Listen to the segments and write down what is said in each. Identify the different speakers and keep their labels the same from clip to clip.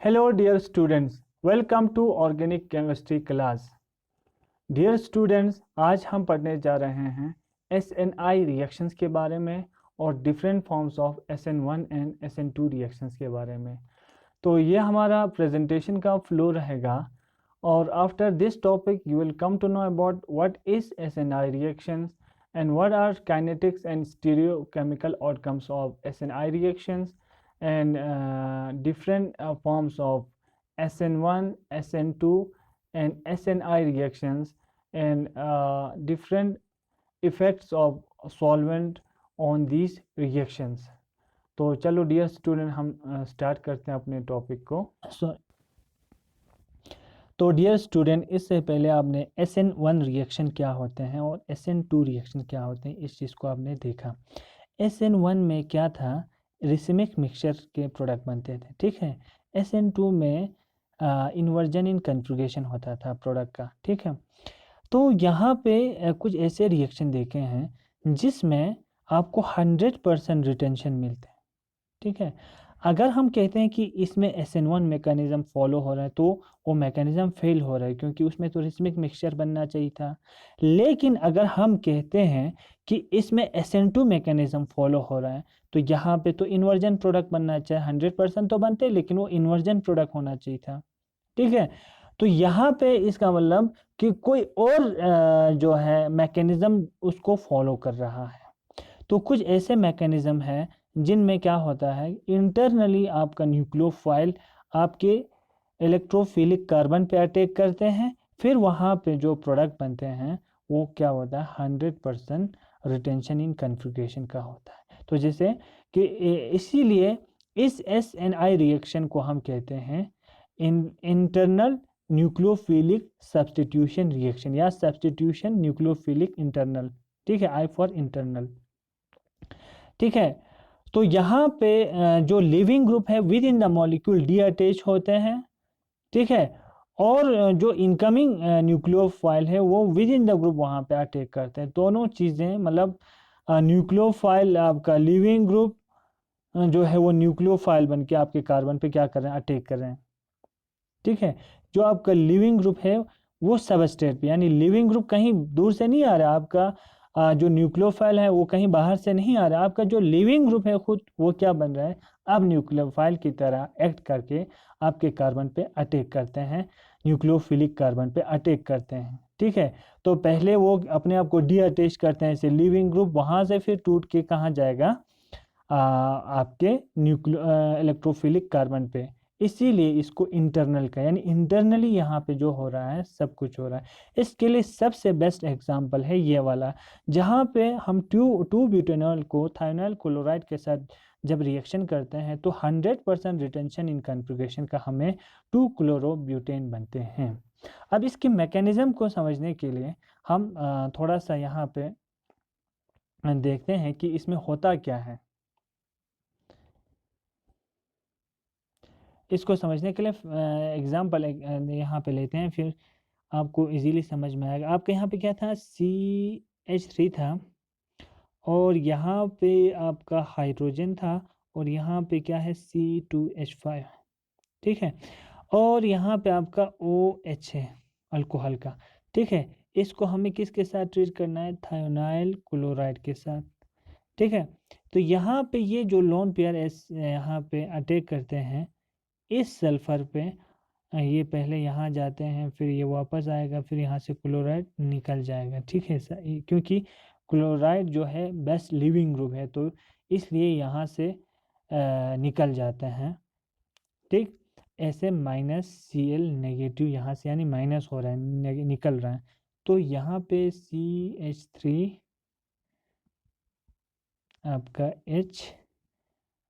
Speaker 1: Hello dear students, welcome to Organic Chemistry class. Dear students, आज हम पढ़ने जा रहे हैं SNI reactions के बारे में और different forms of SN1 and SN2 reactions के बारे में. तो ये हमारा presentation का flow रहेगा और after this topic you will come to know about what is SNI reactions and what are kinetics and stereochemical outcomes of SNI reactions and different forms of SN1, SN2 and SNI reactions and different effects of solvent on these reactions. तो चलो dear student हम start करते हैं अपने topic को. तो dear student, इससे पहले आपने SN1 रिएक्शन क्या होते हैं और SN2 रिएक्शन क्या होते हैं इस चीज़ को आपने देखा. SN1 में क्या था, रिसिमिक मिक्सचर के प्रोडक्ट बनते थे, ठीक है. SN2 में इन्वर्जन इन कन्फिग्रेशन होता था प्रोडक्ट का, ठीक है. तो यहाँ पे कुछ ऐसे रिएक्शन देखे हैं जिसमें आपको 100% रिटेंशन मिलते हैं, ठीक है. अगर हम कहते हैं कि इसमें SN1 मैकेनिज़्म फॉलो हो रहा है तो वो मैकेनिज़्म फेल हो रहा है क्योंकि उसमें तो रिसिमिक मिक्सचर बनना चाहिए था. लेकिन अगर हम कहते हैं कि इसमें SN2 मैकेनिज़्म फॉलो हो रहा है तो यहाँ पे तो इन्वर्जन प्रोडक्ट बनना चाहिए. 100% तो बनते लेकिन वो इन्वर्जन प्रोडक्ट होना चाहिए था, ठीक है. तो यहाँ पे इसका मतलब कि कोई और जो है मैकेनिज़्म उसको फॉलो कर रहा है. तो कुछ ऐसे मैकेनिज़्म हैं जिनमें क्या होता है, इंटरनली आपका न्यूक्लियोफाइल आपके इलेक्ट्रोफिलिक कार्बन पे अटैक करते हैं, फिर वहाँ पे जो प्रोडक्ट बनते हैं वो क्या होता है, 100% रिटेंशन इन कन्फिग्रेशन का होता है. तो जैसे कि इसीलिए इस SNI रिएक्शन को हम कहते हैं इंटरनल न्यूक्लियोफिलिक सब्स्टिट्यूशन रिएक्शन या सब्स्टिट्यूशन न्यूक्लियोफिलिक इंटरनल, ठीक है. I फॉर इंटरनल, ठीक है. तो यहाँ पे जो लिविंग ग्रुप है with in the molecule D attach होते हैं, ठीक है. और जो इनकमिंग न्यूक्लियोफाइल है वो विद इन द ग्रुप वहाँ पे अटैक करते हैं. दोनों चीज़ें मतलब न्यूक्लियोफाइल आपका लिविंग ग्रुप जो है वो न्यूक्लियोफाइल बन के आपके कार्बन पे क्या कर रहे हैं, अटैक कर रहे हैं, ठीक है. जो आपका लिविंग ग्रुप है वो सबस्ट्रेट पे, यानी लिविंग ग्रुप कहीं दूर से नहीं आ रहा है, आपका जो न्यूक्लियोफाइल है वो कहीं बाहर से नहीं आ रहा. आपका जो लिविंग ग्रुप है खुद वो क्या बन रहा है, अब न्यूक्लियोफाइल की तरह एक्ट करके आपके कार्बन पे अटैक करते हैं, न्यूक्लियोफिलिक कार्बन पे अटैक करते हैं, ठीक है. तो पहले वो अपने आप को डी अटैच करते हैं ऐसे लिविंग ग्रुप, वहाँ से फिर टूट के कहाँ जाएगा, आपके इलेक्ट्रोफिलिक कार्बन पे. इसीलिए इसको इंटरनल का, यानी इंटरनली यहाँ पे जो हो रहा है सब कुछ हो रहा है. इसके लिए सबसे बेस्ट एग्जांपल है ये वाला, जहाँ पे हम टू ब्यूटेनॉल को थायोनाइल क्लोराइड के साथ जब रिएक्शन करते हैं तो 100% रिटेंशन इन कन्फिग्रेशन का हमें 2-क्लोरोब्यूटेन बनते हैं. अब इसके मैकेनिज्म को समझने के लिए हम थोड़ा सा यहाँ पे देखते हैं कि इसमें होता क्या है. इसको समझने के लिए एग्जाम्पल यहाँ पे लेते हैं, फिर आपको इजीली समझ में आएगा. आपके यहाँ पे क्या था, CH3 था और यहाँ पे आपका हाइड्रोजन था और यहाँ पे क्या है, C2H5, ठीक है. और यहाँ पे आपका OH है अल्कोहल का, ठीक है. इसको हमें किसके साथ ट्रीट करना है, थायोनाइल क्लोराइड के साथ, ठीक है. तो यहाँ पे ये जो लोन पेयर यहाँ पे अटैक करते हैं इस सल्फर पे, ये पहले यहाँ जाते हैं फिर ये वापस आएगा, फिर यहाँ से क्लोराइड निकल जाएगा, ठीक है. क्योंकि क्लोराइड जो है बेस्ट लिविंग ग्रुप है तो इसलिए यहाँ से निकल जाते हैं, ठीक. ऐसे -Cl नेगेटिव यहाँ से, यानी माइनस हो रहा है, निकल रहा है. तो यहाँ पे CH3 आपका H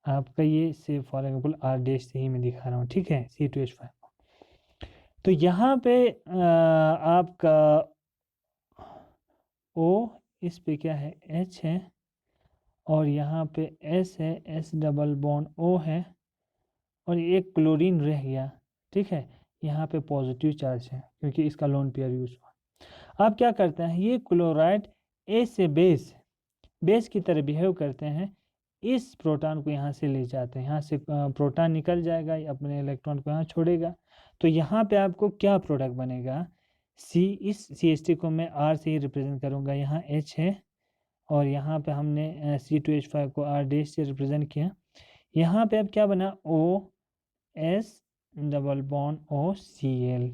Speaker 1: आपका ये से फॉर एग्जाम्पल R' से ही मैं दिखा रहा हूँ, ठीक है, C2H5. तो यहाँ पे आपका O, इस पे क्या है, H है और यहाँ पे S है, S डबल बॉन्ड O है और एक क्लोरीन रह गया, ठीक है. यहाँ पे पॉजिटिव चार्ज है क्योंकि इसका लोन पेयर यूज हुआ. अब क्या करते हैं, ये क्लोराइड ए से बेस की तरह बिहेव करते हैं, इस प्रोटॉन को यहाँ से ले जाते हैं, यहाँ से प्रोटॉन निकल जाएगा, अपने इलेक्ट्रॉन को यहाँ छोड़ेगा। तो यहाँ पे आपको क्या प्रोडक्ट बनेगा, इस CH3 को मैं R से ही रिप्रेजेंट करूँगा, यहाँ H है और यहाँ पे हमने C2H5 को R डैश से रिप्रेजेंट किया। यहाँ पे अब क्या बना, OS डबल बॉन्ड OCl,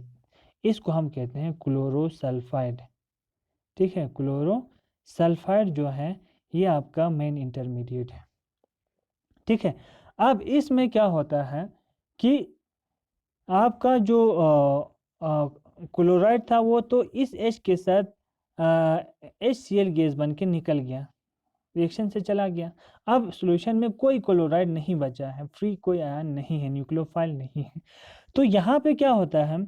Speaker 1: इसको हम कहते हैं क्लोरोसल्फाइड। ठीक है, क्लोरोसल्फाइड जो है ये आपका मेन इंटरमीडिएट है। ठीक है, अब इसमें क्या होता है कि आपका जो क्लोराइड था वो तो इस H के साथ HCl गैस बन के निकल गया, रिएक्शन से चला गया। अब सॉल्यूशन में कोई क्लोराइड नहीं बचा है, फ्री कोई आयन नहीं है, न्यूक्लियोफाइल नहीं है। तो यहाँ पे क्या होता है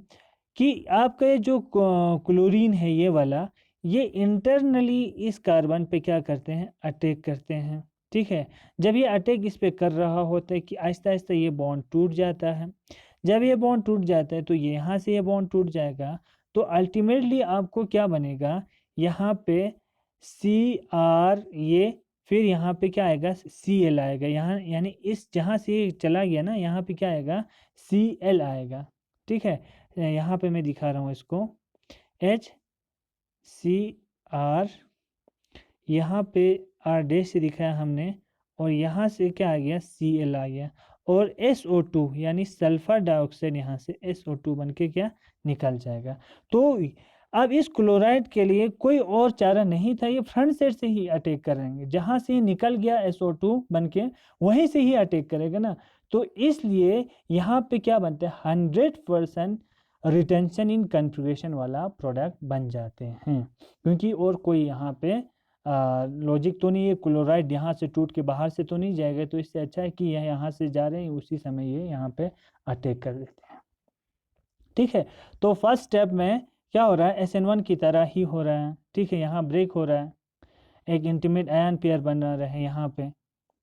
Speaker 1: कि आपका ये जो क्लोरीन है ये वाला, ये इंटरनली इस कार्बन पे क्या करते हैं, अटैक करते हैं। ठीक है, जब ये अटैक इस पे कर रहा होता है कि आहिस्ता आहिस्ता ये बॉन्ड टूट जाता है। जब ये बॉन्ड टूट जाता है तो ये यहाँ से ये बॉन्ड टूट जाएगा, तो अल्टीमेटली आपको क्या बनेगा, यहाँ पे CR, ये फिर यहाँ पे क्या आएगा, Cl आएगा यहाँ, यानी इस जहाँ से ये चला गया ना, यहाँ पे क्या आएगा, Cl आएगा। ठीक है, यहाँ पे मैं दिखा रहा हूँ इसको, HCr, यहाँ पे R डैश से दिखाया हमने, और यहाँ से क्या आ गया, Cl आ गया, और SO2 यानी सल्फर डाइऑक्साइड यहाँ से SO2 बन के क्या निकल जाएगा। तो अब इस क्लोराइड के लिए कोई और चारा नहीं था, ये फ्रंट साइड से ही अटैक करेंगे, जहाँ से निकल गया SO2 बन के वहीं से ही अटैक करेगा ना। तो इसलिए यहाँ पे क्या बनता है, 100% रिटेंशन इन कन्फिग्रेशन वाला प्रोडक्ट बन जाते हैं, क्योंकि और कोई यहाँ पे लॉजिक तो नहीं है, क्लोराइड यहाँ से टूट के बाहर से तो नहीं जाएगा, तो इससे अच्छा है कि यह यहाँ से जा रहे हैं, उसी समय ये यहाँ पे अटैक कर देते हैं। ठीक है, तो फर्स्ट स्टेप में क्या हो रहा है, SN1 की तरह ही हो रहा है। ठीक है, यहाँ ब्रेक हो रहा है, एक इंटीमेट आयन पेयर बन रहा है यहाँ पे।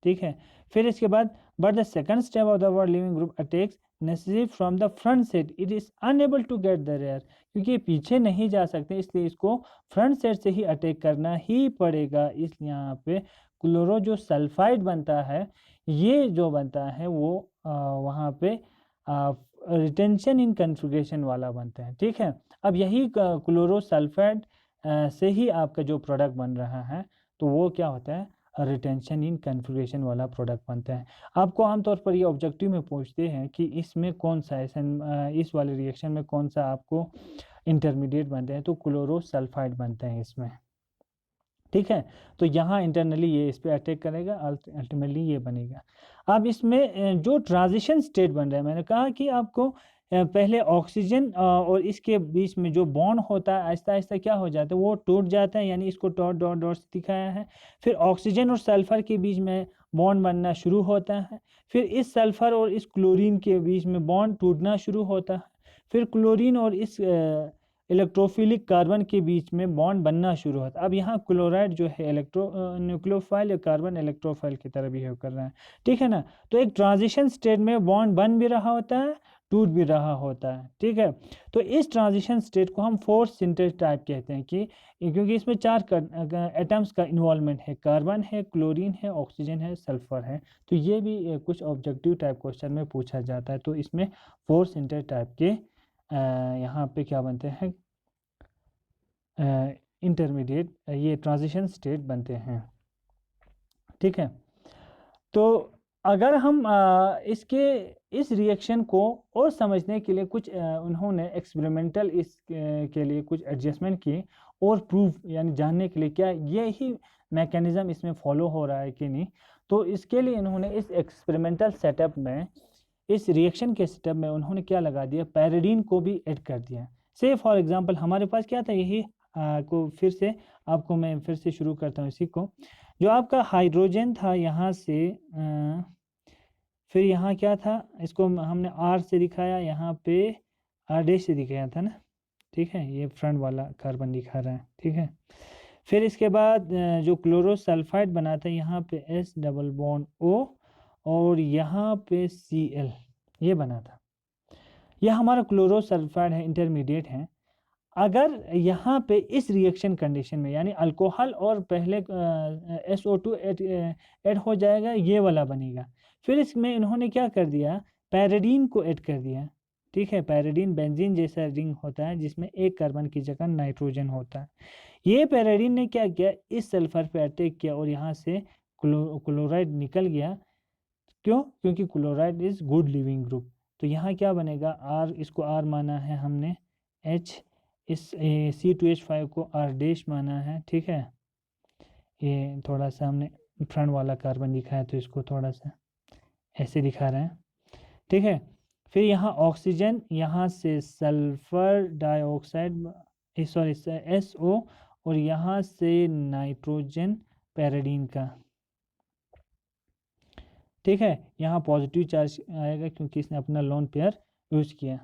Speaker 1: ठीक है, फिर इसके बाद but the second step of the world living group attacks necessary from the front side, it is unable to get the rear, क्योंकि पीछे नहीं जा सकते, इसलिए इसको फ्रंट साइड से ही अटैक करना ही पड़ेगा। इसलिए यहाँ पे क्लोरो जो सल्फाइड बनता है, ये जो बनता है वो वहाँ पे रिटेंशन इन कन्फिग्रेशन वाला बनता है। ठीक है, अब यही क्लोरो सल्फाइड से ही आपका जो प्रोडक्ट बन रहा है, तो वो क्या होता है, रिटेंशन इन कन्फिग्रेशन वाला प्रोडक्ट बनता है। आपको आमतौर पर ये ऑब्जेक्टिव में पूछते हैं कि इसमें कौन सा इस वाले रिएक्शन में कौन सा आपको इंटरमीडिएट बनते हैं, तो क्लोरो सल्फाइड बनते हैं इसमें। ठीक है, तो यहाँ इंटरनली ये इस पर अटैक करेगा, अल्टीमेटली ये बनेगा। अब इसमें जो ट्रांजिशन स्टेट बन रहा है, मैंने कहा कि आपको पहले ऑक्सीजन और इसके बीच में जो बॉन्ड होता है आहिस्ता आहिस्ता क्या हो जाता है, वो टूट जाता है, यानी इसको डॉट डॉट डॉट से दिखाया है। फिर ऑक्सीजन और सल्फर के बीच में बॉन्ड बनना शुरू होता है, फिर इस सल्फर और इस क्लोरीन के बीच में बॉन्ड टूटना शुरू होता है, फिर क्लोरीन और इस इलेक्ट्रोफिलिक कार्बन के बीच में बॉन्ड बनना शुरू होता है। अब यहाँ क्लोराइड जो है न्यूक्लियोफाइल या कार्बन इलेक्ट्रोफाइल की तरह बिहेव कर रहा है। ठीक है ना, तो एक ट्रांजिशन स्टेट में बॉन्ड बन भी रहा होता है, टूट भी रहा होता है। ठीक है, तो इस ट्रांजिशन स्टेट को हम फोर्थ सिंथेस टाइप कहते हैं, कि क्योंकि इसमें 4 एटम्स का इन्वॉल्वमेंट है, कार्बन है, क्लोरीन है, ऑक्सीजन है, सल्फर है। तो ये भी कुछ ऑब्जेक्टिव टाइप क्वेश्चन में पूछा जाता है। तो इसमें फोर्थ सिंथेस टाइप के यहाँ पे क्या बनते हैं, इंटरमीडिएट, ये ट्रांजिशन स्टेट बनते हैं। ठीक है, तो अगर हम इस रिएक्शन को और समझने के लिए कुछ उन्होंने एक्सपेरिमेंटल के लिए कुछ एडजस्टमेंट किए, और प्रूफ यानी जानने के लिए क्या यही मैकेनिज्म इसमें फॉलो हो रहा है कि नहीं, तो इसके लिए इन्होंने इस एक्सपेरिमेंटल सेटअप में, इस रिएक्शन के सेटअप में उन्होंने क्या लगा दिया, पैरिडीन को भी ऐड कर दिया। से फॉर एग्जांपल हमारे पास क्या था, यही को फिर से आपको मैं फिर से शुरू करता हूँ इसी को। जो आपका हाइड्रोजन था यहाँ से, फिर यहाँ क्या था, इसको हमने R से दिखाया, यहाँ पे R डैश से दिखाया था ना। ठीक है, ये फ्रंट वाला कार्बन दिखा रहा है। ठीक है, फिर इसके बाद जो क्लोरोसल्फाइड बना था, यहाँ पे S डबल बॉन्ड O, और यहाँ पे Cl ये बना था। यह हमारा क्लोरोसल्फाइड है, इंटरमीडिएट है। अगर यहाँ पे इस रिएक्शन कंडीशन में यानी अल्कोहल और पहले SO2 ऐड हो जाएगा, ये वाला बनेगा। फिर इसमें इन्होंने क्या कर दिया, पैराडीन को ऐड कर दिया। ठीक है, पैराडीन बेंजीन जैसा रिंग होता है जिसमें एक कार्बन की जगह नाइट्रोजन होता है। ये पैराडीन ने क्या किया, इस सल्फर पे अटैक किया और यहाँ से क्लोराइड निकल गया। क्यों? क्योंकि chloride is good leaving group. तो यहाँ क्या बनेगा, आर, इसको आर माना है हमने, H, इस C2H5 को आर डैश माना है। ठीक है, ये थोड़ा सा हमने फ्रंट वाला कार्बन दिखाया तो इसको थोड़ा सा ऐसे दिखा रहे हैं। ठीक है, फिर यहाँ ऑक्सीजन, यहाँ से सल्फर डाइऑक्साइड, सॉरी SO, और यहाँ से नाइट्रोजन पैराडीन का। ठीक है, यहाँ पॉजिटिव चार्ज आएगा क्योंकि इसने अपना लोन पेयर यूज किया।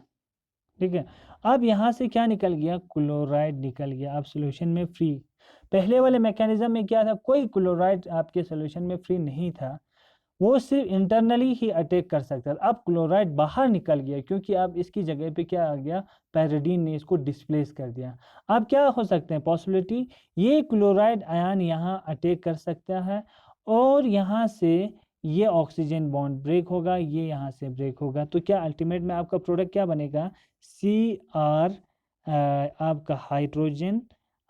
Speaker 1: ठीक है, अब यहाँ से क्या निकल गया, क्लोराइड निकल गया। अब सोल्यूशन में फ्री। पहले वाले मैकेनिज्म में क्या था, कोई क्लोराइड आपके सोल्यूशन में फ्री नहीं था, वो सिर्फ इंटरनली ही अटैक कर सकता था। अब क्लोराइड बाहर निकल गया क्योंकि अब इसकी जगह पे क्या आ गया, पैराडीन ने इसको डिस्प्लेस कर दिया। अब क्या हो सकते हैं पॉसिबिलिटी, ये क्लोराइड आयन यहाँ अटैक कर सकता है और यहाँ से ये ऑक्सीजन बॉन्ड ब्रेक होगा, ये यहाँ से ब्रेक होगा। तो क्या अल्टीमेट में आपका प्रोडक्ट क्या बनेगा, Cr, आपका हाइड्रोजन,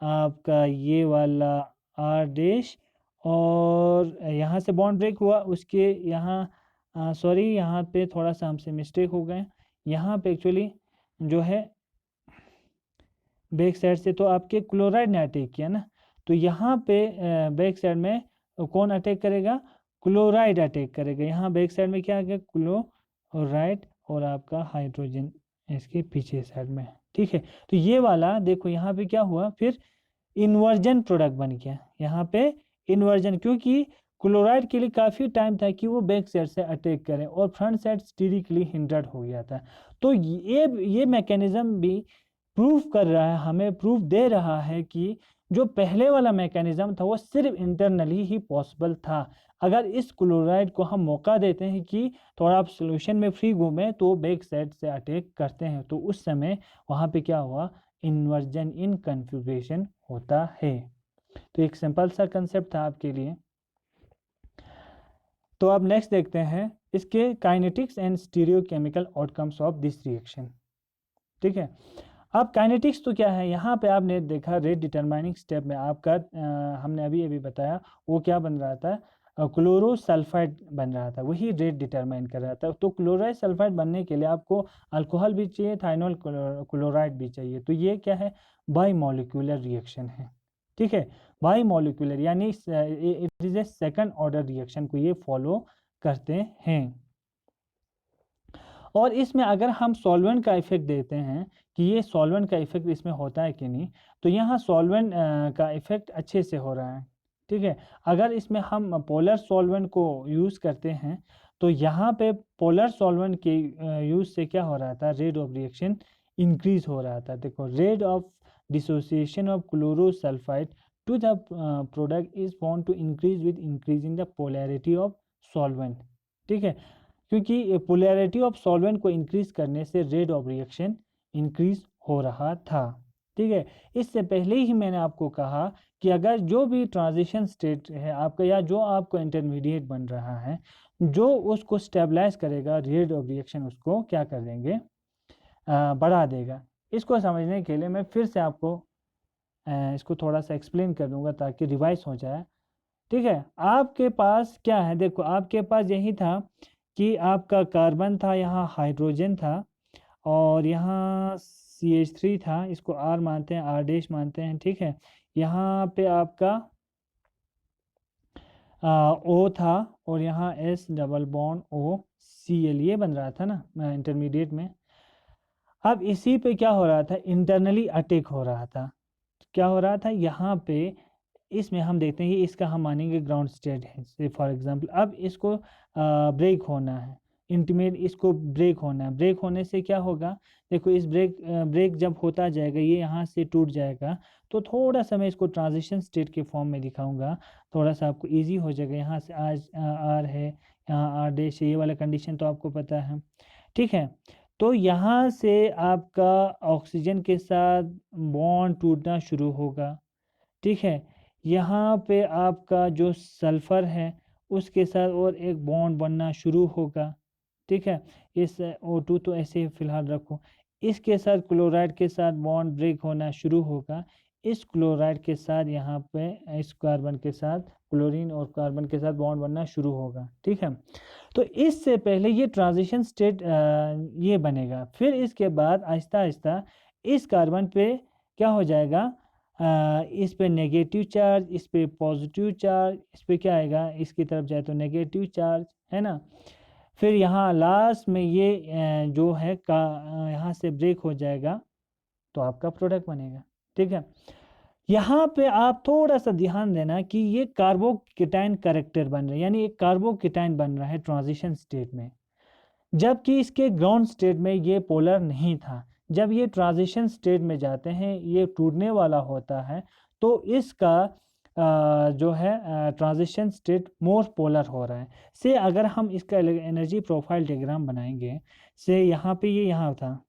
Speaker 1: आपका ये वाला R डैश, और यहाँ से बॉन्ड ब्रेक हुआ, उसके यहाँ सॉरी यहाँ पे थोड़ा सा हमसे मिस्टेक हो गए। यहाँ पे एक्चुअली जो है बैक साइड से तो आपके क्लोराइड ने अटैक किया ना, तो यहाँ पे बैक साइड में कौन अटैक करेगा, क्लोराइड अटैक करेगा। यहाँ बैक साइड में क्या आ गया, क्लोराइड और आपका हाइड्रोजन इसके पीछे साइड में। ठीक है, तो ये वाला देखो यहाँ पे क्या हुआ, फिर इन्वर्जन प्रोडक्ट बन गया। यहाँ पे इन्वर्जन, क्योंकि क्लोराइड के लिए काफ़ी टाइम था कि वो बैक साइड से अटैक करें और फ्रंट साइड स्टीरिकली हिंड्रेड हो गया था। तो ये मैकेनिज्म भी प्रूफ कर रहा है, हमें प्रूफ दे रहा है कि जो पहले वाला मैकेनिज्म था वो सिर्फ इंटरनली ही पॉसिबल था। अगर इस क्लोराइड को हम मौका देते हैं कि थोड़ा आप सोल्यूशन में फ्री घूमें तो बैक साइड से अटैक करते हैं, तो उस समय वहाँ पे क्या हुआ, इन्वर्जन इन कन्फिग्रेशन होता है। तो एक सिंपल सा कंसेप्ट था आपके लिए। तो अब नेक्स्ट देखते हैं इसके kinetics and stereochemical outcomes of this reaction. ठीक है, अब काइनेटिक्स तो क्या है, यहाँ पे आपने देखा रेट डिटरमाइनिंग स्टेप में आपका हमने अभी बताया वो क्या बन रहा था, क्लोरो सल्फाइड बन रहा था, वही रेट डिटरमाइन कर रहा था। तो क्लोराइड सल्फाइड बनने के लिए आपको अल्कोहल भी चाहिए, थाइनोल क्लोराइड भी चाहिए। तो ये क्या है, बाई मॉलिक्यूलर रिएक्शन है। ठीक है, बाई मॉलिक्यूलर यानी it is a second order reaction को ये फॉलो करते हैं। और इसमें अगर हम सॉल्वेंट का इफेक्ट देते हैं कि ये सॉल्वेंट का इफेक्ट इसमें होता है कि नहीं, तो यहाँ सॉल्वेंट का इफेक्ट अच्छे से हो रहा है। ठीक है, अगर इसमें हम पोलर सॉल्वेंट को यूज़ करते हैं तो यहाँ पे पोलर सॉल्वेंट के यूज़ से क्या हो रहा था, रेट ऑफ रिएक्शन इंक्रीज हो रहा था। देखो, rate of dissociation of chlorosulphide to the product is found to increase with increasing the polarity of solvent. ठीक है, क्योंकि पोलैरिटी ऑफ सॉल्वेंट को इंक्रीज करने से रेट ऑफ रिएक्शन इंक्रीज हो रहा था। ठीक है, इससे पहले ही मैंने आपको कहा कि अगर जो भी ट्रांजिशन स्टेट है आपका या जो आपको इंटरमीडिएट बन रहा है, जो उसको स्टेबलाइज करेगा, रेट ऑफ रिएक्शन उसको क्या कर देंगे, बढ़ा देगा। इसको समझने के लिए मैं फिर से आपको इसको थोड़ा सा एक्सप्लेन कर दूंगा ताकि रिवाइज हो जाए। ठीक है, आपके पास क्या है, देखो आपके पास यही था कि आपका कार्बन था, यहाँ हाइड्रोजन था और यहाँ CH3 था, इसको R मानते हैं, R डैश मानते हैं। ठीक है, यहाँ पे आपका O था और यहाँ S डबल बॉन्ड OCl ये बन रहा था ना इंटरमीडिएट में। अब इसी पे क्या हो रहा था, इंटरनली अटैक हो रहा था। क्या हो रहा था यहाँ पे, इसमें हम देखते हैं कि इसका हम मानेंगे ग्राउंड स्टेट है से फॉर एग्जांपल। अब इसको ब्रेक होना है, इंटीमेट इसको ब्रेक होना है। ब्रेक होने से क्या होगा, देखो इस ब्रेक जब होता जाएगा ये यहाँ से टूट जाएगा। तो थोड़ा सा मैं इसको ट्रांजिशन स्टेट के फॉर्म में दिखाऊंगा, थोड़ा सा आपको इजी हो जाएगा। यहाँ से आज आर है, यहाँ आर डैश, ये वाला कंडीशन तो आपको पता है। ठीक है, तो यहाँ से आपका ऑक्सीजन के साथ बॉन्ड टूटना शुरू होगा, ठीक है। यहाँ पे आपका जो सल्फ़र है उसके साथ और एक बॉन्ड बनना शुरू होगा, ठीक है। इस O2 तो ऐसे ही फ़िलहाल रखो। इसके साथ क्लोराइड के साथ बॉन्ड ब्रेक होना शुरू होगा। इस क्लोराइड के साथ यहाँ पे इस कार्बन के साथ क्लोरीन और कार्बन के साथ बॉन्ड बनना शुरू होगा, ठीक है। तो इससे पहले ये ट्रांजिशन स्टेट ये बनेगा। फिर इसके बाद आहिस्ता आहिस्ता इस कार्बन पे क्या हो जाएगा, इस पे नेगेटिव चार्ज, इस पे पॉजिटिव चार्ज, इस पे क्या आएगा, इसकी तरफ जाए तो नेगेटिव चार्ज, है ना। फिर यहाँ लास्ट में ये जो है यहाँ से ब्रेक हो जाएगा तो आपका प्रोडक्ट बनेगा, ठीक है। यहाँ पे आप थोड़ा सा ध्यान देना कि ये कार्बोकेटाइन कैरेक्टर बन रहा है, यानी एक कार्बोकेटाइन बन रहा है ट्रांजिशन स्टेट में, जबकि इसके ग्राउंड स्टेट में ये पोलर नहीं था। जब ये ट्रांजिशन स्टेट में जाते हैं, ये टूटने वाला होता है, तो इसका जो है ट्रांजिशन स्टेट मोर पोलर हो रहा है। से अगर हम इसका एनर्जी प्रोफाइल डायग्राम बनाएंगे, से यहाँ पे ये यहाँ था,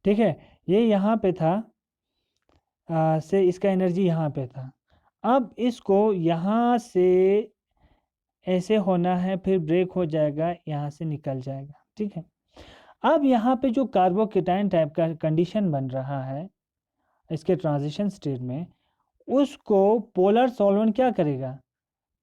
Speaker 1: ठीक है, ये यहाँ पे था, से इसका एनर्जी यहाँ पे था। अब इसको यहाँ से ऐसे होना है, फिर ब्रेक हो जाएगा, यहाँ से निकल जाएगा, ठीक है। अब यहाँ पे जो कार्बोकेटाइन टाइप का कंडीशन बन रहा है इसके ट्रांजिशन स्टेट में, उसको पोलर सॉल्वेंट क्या करेगा,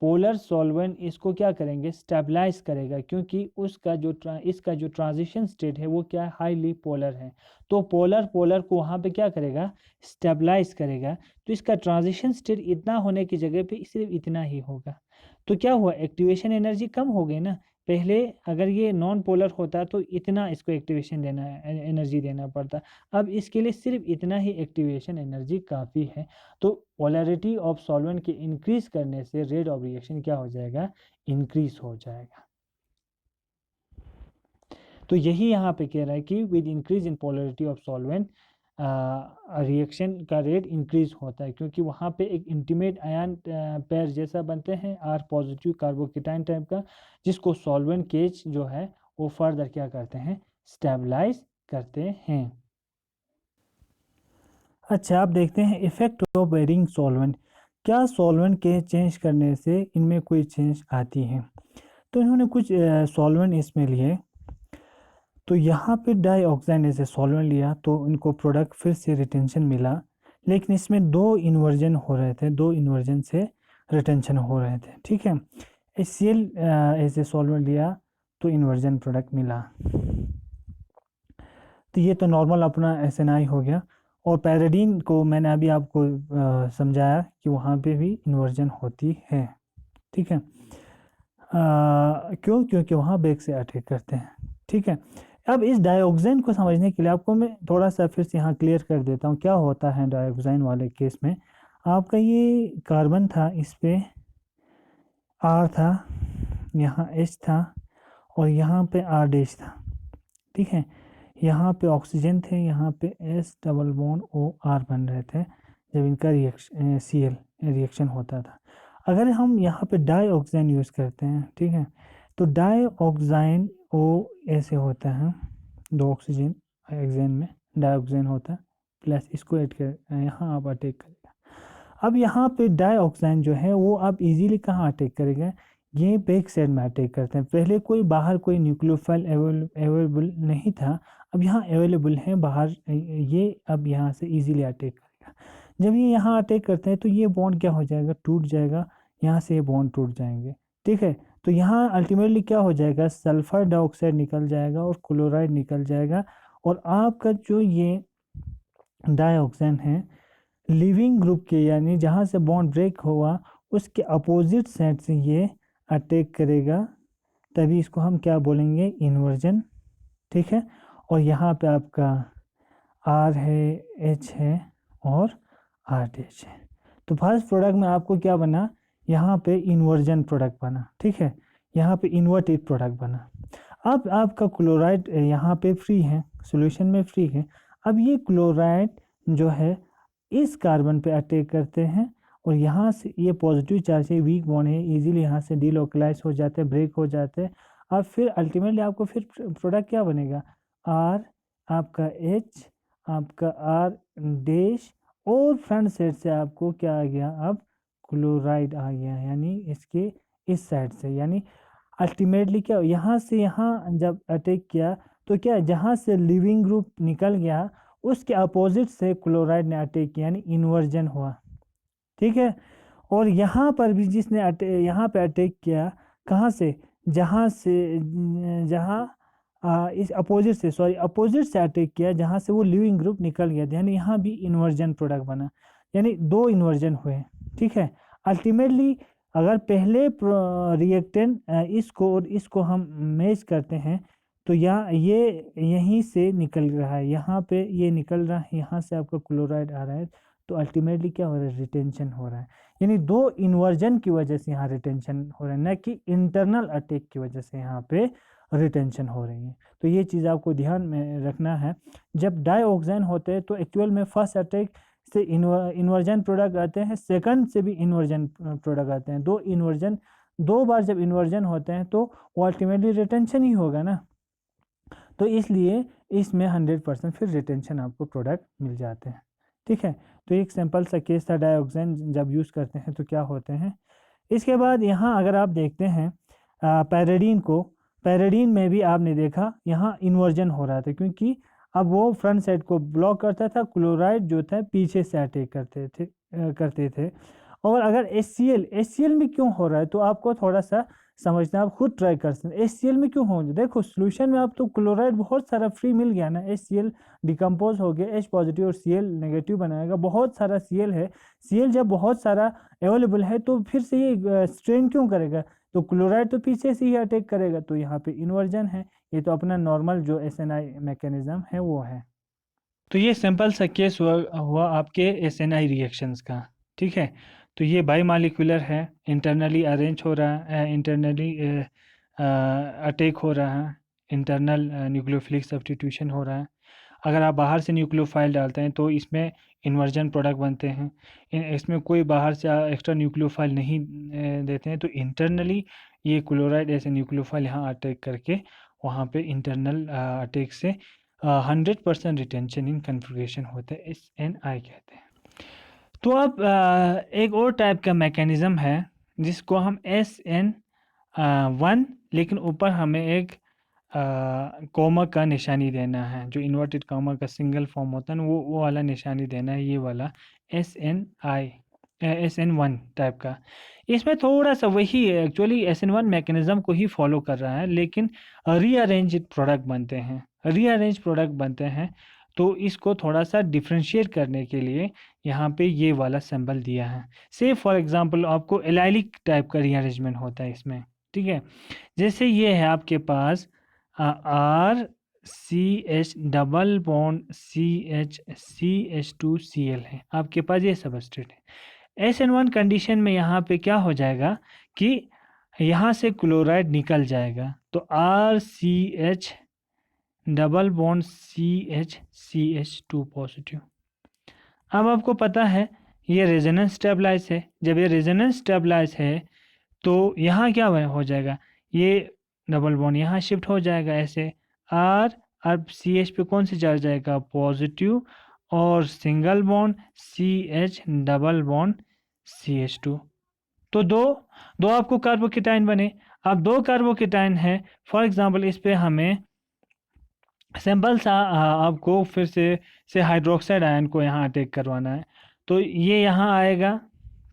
Speaker 1: पोलर सॉल्वेंट इसको क्या करेंगे, स्टेबलाइज करेगा, क्योंकि उसका जो इसका जो ट्रांजिशन स्टेट है वो क्या हाईली पोलर है। तो पोलर पोलर को वहाँ पे क्या करेगा, स्टेबलाइज करेगा। तो इसका ट्रांजिशन स्टेट इतना होने की जगह पे सिर्फ इतना ही होगा। तो क्या हुआ, एक्टिवेशन एनर्जी कम हो गई ना। पहले अगर ये नॉन पोलर होता तो इतना इसको एक्टिवेशन देना एनर्जी देना पड़ता, अब इसके लिए सिर्फ इतना ही एक्टिवेशन एनर्जी काफ़ी है। तो पोलैरिटी ऑफ सॉल्वेंट के इंक्रीज करने से रेट ऑफ रिएक्शन क्या हो जाएगा, इंक्रीज हो जाएगा। तो यही यहाँ पे कह रहा है कि with increase in polarity of solvent reaction का रेट इंक्रीज होता है, क्योंकि वहाँ पे एक इंटीमेट आयन पेयर जैसा बनते हैं आर पॉजिटिव कार्बोकेटाइन टाइप का, जिसको सॉल्वेंट केज जो है वो फर्दर क्या करते हैं, स्टेबलाइज करते हैं। अच्छा, आप देखते हैं इफेक्ट ऑफ वेरिंग सॉल्वेंट। क्या सॉल्वेंट के चेंज करने से इनमें कोई चेंज आती है। तो इन्होंने कुछ सॉल्वेंट इसमें लिए, तो यहाँ पे डाइऑक्साइड ऐसे सॉल्वेंट लिया तो इनको प्रोडक्ट फिर से रिटेंशन मिला, लेकिन इसमें दो इन्वर्जन हो रहे थे, दो इन्वर्जन से रिटेंशन हो रहे थे, ठीक है। HCl ऐसे सॉल्वेंट लिया तो इन्वर्जन प्रोडक्ट मिला। तो ये तो नॉर्मल अपना SNI हो गया। और पैराडीन को मैंने अभी आपको समझाया कि वहाँ पे भी इन्वर्जन होती है, ठीक है। क्यों, क्योंकि वहाँ बेक से अटैक करते हैं, ठीक है। अब इस डाइऑक्साइन को समझने के लिए आपको मैं थोड़ा सा फिर से यहाँ क्लियर कर देता हूँ क्या होता है डाइऑक्साइन वाले केस में। आपका ये कार्बन था, इस पे R था, यहाँ H था और यहाँ पे R डैश था, ठीक है। यहाँ पे ऑक्सीजन थे, यहाँ पे S डबल बॉन्ड OR बन रहे थे जब इनका रिएक्शन Cl रिएक्शन होता था। अगर हम यहाँ पे डाइऑक्साइन यूज़ करते हैं, ठीक है, तो डाइऑक्साइन O ऐसे होता है, दो ऑक्सीजन ऑक्सीजन में डाइऑक्साइन होता है, प्लस इसको ऐड कर यहाँ आप अटैक करेगा। अब यहाँ पे डाइऑक्साइन जो है वो अब इजीली कहाँ अटैक करेगा, ये बैक साइड में अटैक करते हैं। पहले कोई बाहर कोई न्यूक्लियोफाइल अवेलेबल नहीं था, अब यहाँ अवेलेबल है बाहर, ये अब यहाँ से इजीली अटैक करेगा। जब ये यहाँ अटैक करते हैं तो ये बॉन्ड क्या हो जाएगा, टूट जाएगा, यहाँ से ये बॉन्ड टूट जाएंगे, ठीक है। तो यहाँ अल्टीमेटली क्या हो जाएगा, सल्फर डाइऑक्साइड निकल जाएगा और क्लोराइड निकल जाएगा, और आपका जो ये डाइऑक्साइन है लिविंग ग्रुप के, यानी जहाँ से बॉन्ड ब्रेक हुआ उसके अपोजिट साइड से ये अटैक करेगा, तभी इसको हम क्या बोलेंगे, इन्वर्जन, ठीक है। और यहाँ पे आपका R है, H है और R डैश है। तो फर्स्ट प्रोडक्ट में आपको क्या बना, यहाँ पे इन्वर्जन प्रोडक्ट बना, ठीक है, यहाँ पे इन्वर्टेड प्रोडक्ट बना। अब आपका क्लोराइड यहाँ पे फ्री है, सॉल्यूशन में फ्री है। अब ये क्लोराइड जो है इस कार्बन पे अटैक करते हैं और यहाँ से ये पॉजिटिव चार्ज है, वीक बॉन्ड है, इजीली यहाँ से डीलोकलाइज हो जाते हैं, ब्रेक हो जाते हैं। अब फिर अल्टीमेटली आपको फिर प्रोडक्ट क्या बनेगा, आर आपका एच आपका आर डैश और फ्रंट साइड से आपको क्या आ गया, अब क्लोराइड आ गया, यानी इसके इस साइड से। यानी अल्टीमेटली क्या यहाँ से यहाँ जब अटैक किया तो क्या जहाँ से लिविंग ग्रुप निकल गया उसके अपोजिट से क्लोराइड ने अटैक किया, यानी इन्वर्जन हुआ। ठीक है। और यहाँ पर भी जिसने यहाँ पे अटैक किया, कहाँ से, जहाँ से जहाँ इस अपोजिट से, सॉरी अपोजिट से अटैक किया जहाँ से वो लिविंग ग्रुप निकल गया, यानी यहाँ भी इन्वर्जन प्रोडक्ट बना, यानी दो इन्वर्जन हुए। ठीक है। अल्टीमेटली अगर पहले रिएक्टेंट इसको और इसको हम मैच करते हैं तो यहाँ ये यहीं से निकल रहा है, यहाँ पे ये निकल रहा है, यहाँ से आपका क्लोराइड आ रहा है, तो अल्टीमेटली क्या हो रहा है, रिटेंशन हो रहा है। यानी दो इन्वर्जन की वजह से यहाँ रिटेंशन हो रहा है, न कि इंटरनल अटैक की वजह से यहाँ पे रिटेंशन हो रही है। तो ये चीज़ आपको ध्यान में रखना है। जब डाइऑक्साइन होते हैं तो एक्चुअल में फर्स्ट अटैक से इन्वर्जन प्रोडक्ट आते हैं, सेकंड से भी इन्वर्जन प्रोडक्ट आते हैं। दो बार जब इन्वर्जन होते हैं तो वो अल्टीमेटली रिटेंशन ही होगा ना, तो इसलिए इसमें 100% फिर रिटेंशन आपको प्रोडक्ट मिल जाते हैं। ठीक है। तो एक सिंपल सा केस था, डाइऑक्साइन जब यूज़ करते हैं तो क्या होते हैं। इसके बाद यहाँ अगर आप देखते हैं पैराडीन को, पैराडीन में भी आपने देखा यहाँ इन्वर्जन हो रहा था, क्योंकि अब वो फ्रंट साइड को ब्लॉक करता था, क्लोराइड जो था पीछे से अटैक करते थे। और अगर HCl में क्यों हो रहा है तो आपको थोड़ा सा समझना, आप खुद ट्राई कर सकते हैं। HCl में क्यों हो, देखो सोल्यूशन में आप तो क्लोराइड बहुत सारा फ्री मिल गया ना, HCl डिकम्पोज हो गया, H पॉजिटिव और Cl नेगेटिव बनाएगा, बहुत सारा Cl है। Cl जब बहुत सारा अवेलेबल है तो फिर से ये स्ट्रेन क्यों करेगा, तो क्लोराइड तो पीछे से ही अटैक करेगा, तो यहाँ पे इन्वर्जन है। ये तो अपना नॉर्मल जो SNI मैकेनिज्म है वो है। तो ये सिंपल सा केस हुआ आपके SNI रिएक्शंस का। ठीक है। तो ये बाईमालिक्यूलर है, इंटरनली अरेंज हो रहा है, इंटरनली अटैक हो रहा है, इंटरनल न्यूक्लियोफिलिक सब्स्टिट्यूशन हो रहा है। अगर आप बाहर से न्यूक्लियोफाइल डालते हैं तो इसमें इन्वर्जन प्रोडक्ट बनते हैं। इसमें कोई बाहर से एक्स्ट्रा न्यूक्लियोफाइल नहीं देते हैं, तो इंटरनली ये क्लोराइड ऐसे न्यूक्लियोफाइल यहाँ अटैक करके वहाँ पे इंटरनल अटैक से 100% रिटेंशन इन कन्फिग्रेशन होता है, SNI कहते हैं। तो अब एक और टाइप का मैकेनिज्म है जिसको हम SN1, लेकिन ऊपर हमें एक कॉमा का निशानी देना है, जो इन्वर्टेड कॉमा का सिंगल फॉर्म होता है ना, वो वाला निशानी देना है, ये वाला SN1 टाइप का। इसमें थोड़ा सा वही एक्चुअली SN1 मैकेनिज्म को ही फॉलो कर रहा है, लेकिन रीअरेंज प्रोडक्ट बनते हैं। तो इसको थोड़ा सा डिफ्रेंशिएट करने के लिए यहाँ पे ये वाला सिंबल दिया है। से फॉर एग्जांपल आपको एलाइलिक टाइप का रीअरेंजमेंट होता है इसमें। ठीक है। जैसे ये है आपके पास RCH डबल बॉन्ड CH2Cl है, आपके पास ये सबस्ट्रेट है। SN1 कंडीशन में यहाँ पे क्या हो जाएगा कि यहाँ से क्लोराइड निकल जाएगा, तो RCH double bond CH2 positive. अब आपको पता है ये रेजोनेंस स्टेबलाइज है। जब ये रेजोनेंस स्टेबलाइज है तो यहाँ क्या हो जाएगा, ये डबल बॉन्ड यहाँ शिफ्ट हो जाएगा ऐसे, अब CH पे कौन सी चार्ज जाएगा, पॉजिटिव, और single bond CH double bond CH2। तो दो आपको कार्बोकेटाइन बने। अब दो कार्बोकेटाइन है, फॉर एग्जांपल इस पे हमें सिंपल सा आपको फिर से हाइड्रोक्साइड आयन को यहाँ अटैक करवाना है, तो ये यहाँ आएगा।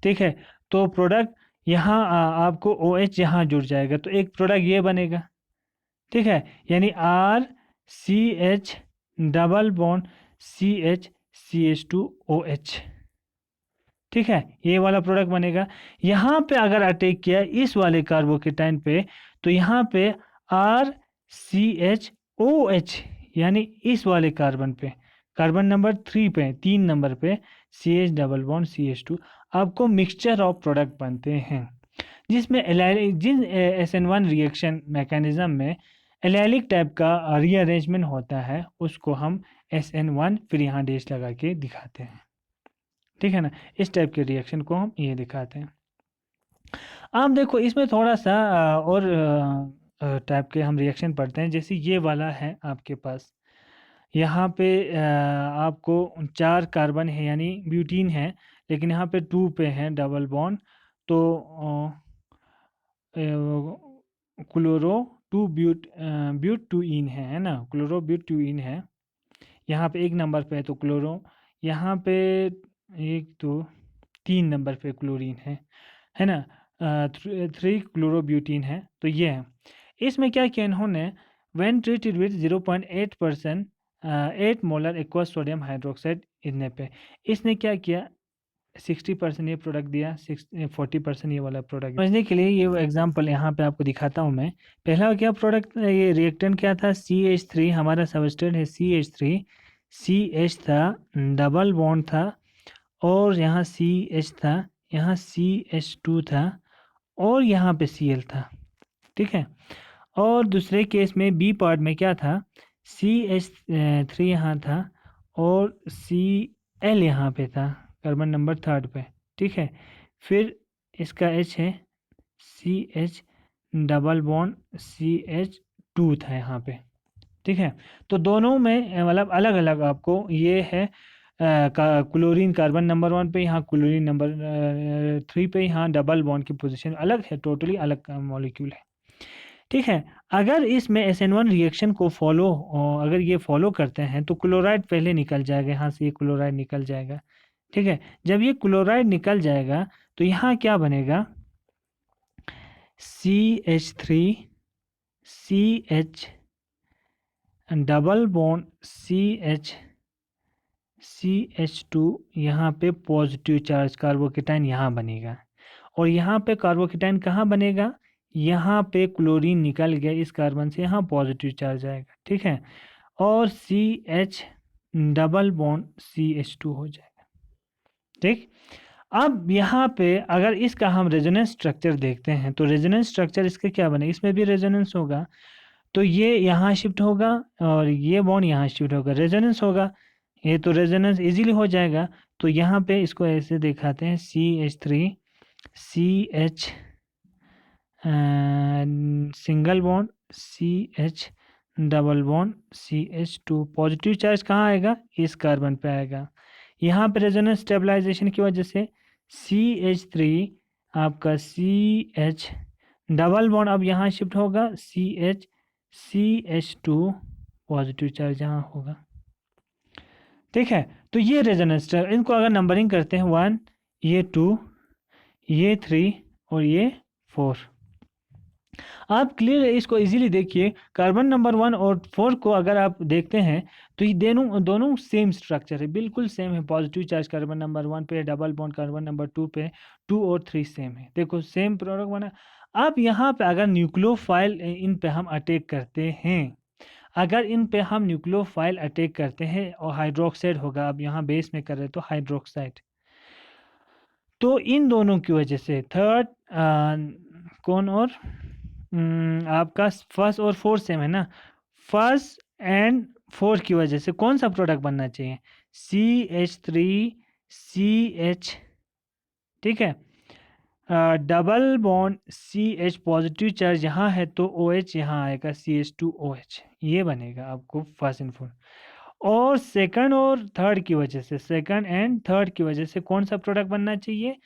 Speaker 1: ठीक है। तो प्रोडक्ट यहाँ आपको OH यहाँ जुड़ जाएगा, तो एक प्रोडक्ट ये बनेगा। ठीक है। यानी RCH डबल बॉन्ड CH2OH। ठीक है, ये वाला प्रोडक्ट बनेगा। यहाँ पे अगर अटैक किया इस वाले कार्बोकेटाइन पे, तो यहाँ पे RCHOH, यानी इस वाले कार्बन पे, कार्बन नंबर 3 पे, 3 नंबर पे CH डबल बॉन्ड CH2, आपको मिक्सचर ऑफ प्रोडक्ट बनते हैं, जिसमें जिन SN1 रिएक्शन मैकेनिज्म में एलाइलिक टाइप का रीअरेंजमेंट होता है उसको हम SN1 फिर यहाँ डैश लगा के दिखाते हैं। ठीक है ना। इस टाइप के रिएक्शन को हम ये दिखाते हैं। आप देखो इसमें थोड़ा सा और टाइप के हम रिएक्शन पढ़ते हैं। जैसे ये वाला है आपके पास, यहाँ पे आपको 4 कार्बन है यानी ब्यूटीन है, लेकिन यहाँ पे 2 पे है डबल बॉन्ड, तो क्लोरो टू ब्यूटूइन है ना, क्लोरो ब्यूटूइन है। यहाँ पे 1 नंबर पे है तो क्लोरो, यहाँ पे 1 2 3 नंबर पे क्लोरीन है ना। 3 क्लोरोब्यूटीन है, तो ये है। इसमें क्या किया इन्होंने, when treated with 0.8% 8 molar aqueous sodium hydroxide इतने पे, इसने क्या किया 60% ये प्रोडक्ट दिया, 40% ये वाला प्रोडक्ट। समझने के लिए ये एग्जांपल यहाँ पे आपको दिखाता हूँ मैं। पहला क्या प्रोडक्ट, ये रिएक्टेंट क्या था, CH3, हमारा सबस्ट्रेट है CH3, CH था, डबल बॉन्ड था, और यहाँ CH था, यहाँ CH2 था, और यहाँ पे Cl था। ठीक है। और दूसरे केस में बी पार्ट में क्या था, CH3 यहाँ था और Cl यहाँ पे था, कार्बन नंबर 3 पे। ठीक है। फिर इसका H है, CH डबल बॉन्ड CH2 था यहाँ पे। ठीक है। तो दोनों में मतलब अलग अलग आपको ये है, क्लोरीन कार्बन नंबर 1 पे, यहाँ क्लोरीन नंबर 3 पे, यहाँ डबल बॉन्ड की पोजीशन अलग है, टोटली अलग मॉलिक्यूल है। ठीक है। अगर इसमें SN1 रिएक्शन को अगर ये फॉलो करते हैं तो क्लोराइड पहले निकल जाएगा, यहाँ से ये क्लोराइड निकल जाएगा। ठीक है। जब ये क्लोराइड निकल जाएगा तो यहाँ क्या बनेगा, CH3 CH double bond CH2, यहाँ पे पॉजिटिव चार्ज कार्बोकेटाइन यहाँ बनेगा, और यहाँ पे कार्बोकेटाइन कहाँ बनेगा, यहाँ पे क्लोरीन निकल गया इस कार्बन से, यहाँ पॉजिटिव चार्ज आएगा। ठीक है। और CH डबल बॉन्ड CH2 हो जाएगा। ठीक। अब यहाँ पे अगर इसका हम रेजोनेंस स्ट्रक्चर देखते हैं तो रेजोनेंस स्ट्रक्चर इसका क्या बनेगा, इसमें भी रेजोनेंस होगा, तो ये यहाँ शिफ्ट होगा और ये बॉन्ड यहाँ शिफ्ट होगा, रेजोनेंस होगा, ये तो रेजोनेंस इजीली हो जाएगा। तो यहाँ पे इसको ऐसे दिखाते हैं, CH3 CH single bond CH double bond CH2, positive charge कहाँ आएगा, इस कार्बन पे आएगा। यहाँ पे रेजोनेंस स्टेबलाइजेशन की वजह से CH3 आपका CH डबल बॉन्ड अब यहाँ शिफ्ट होगा, CH2 पॉजिटिव चार्ज यहाँ होगा। ठीक है। तो ये रेजोनेंस, इनको अगर नंबरिंग करते हैं 1, ये 2, ये 3 और ये 4, आप क्लियर है, इसको इजीली देखिए। कार्बन नंबर 1 और 4 को अगर आप देखते हैं तो ये दोनों सेम स्ट्रक्चर है, बिल्कुल सेम है। पॉजिटिव चार्ज कार्बन नंबर 1 पे, डबल बॉन्ड कार्बन नंबर 2 पे, 2 और 3 सेम है, देखो सेम प्रोडक्ट बना। अब यहाँ पे अगर न्यूक्लियोफाइल इन पे हम अटैक करते हैं, अगर इन पे हम न्यूक्लियोफाइल अटैक करते हैं और हाइड्रोक्साइड होगा, अब यहाँ बेस में कर रहे तो हाइड्रोक्साइड, तो इन दोनों की वजह से थर्ड कौन और आपका फर्स्ट और फोर्थ सेम है ना, फर्स्ट एंड फोर्थ की वजह से कौन सा प्रोडक्ट बनना चाहिए, CH3CH। ठीक है। Double bond CH positive charge यहाँ है तो OH यहाँ आएगा, CH2OH, ये बनेगा आपको फर्स्ट एंड फोर्थ। और सेकंड और थर्ड की वजह से, सेकंड एंड थर्ड की वजह से कौन सा प्रोडक्ट बनना चाहिए,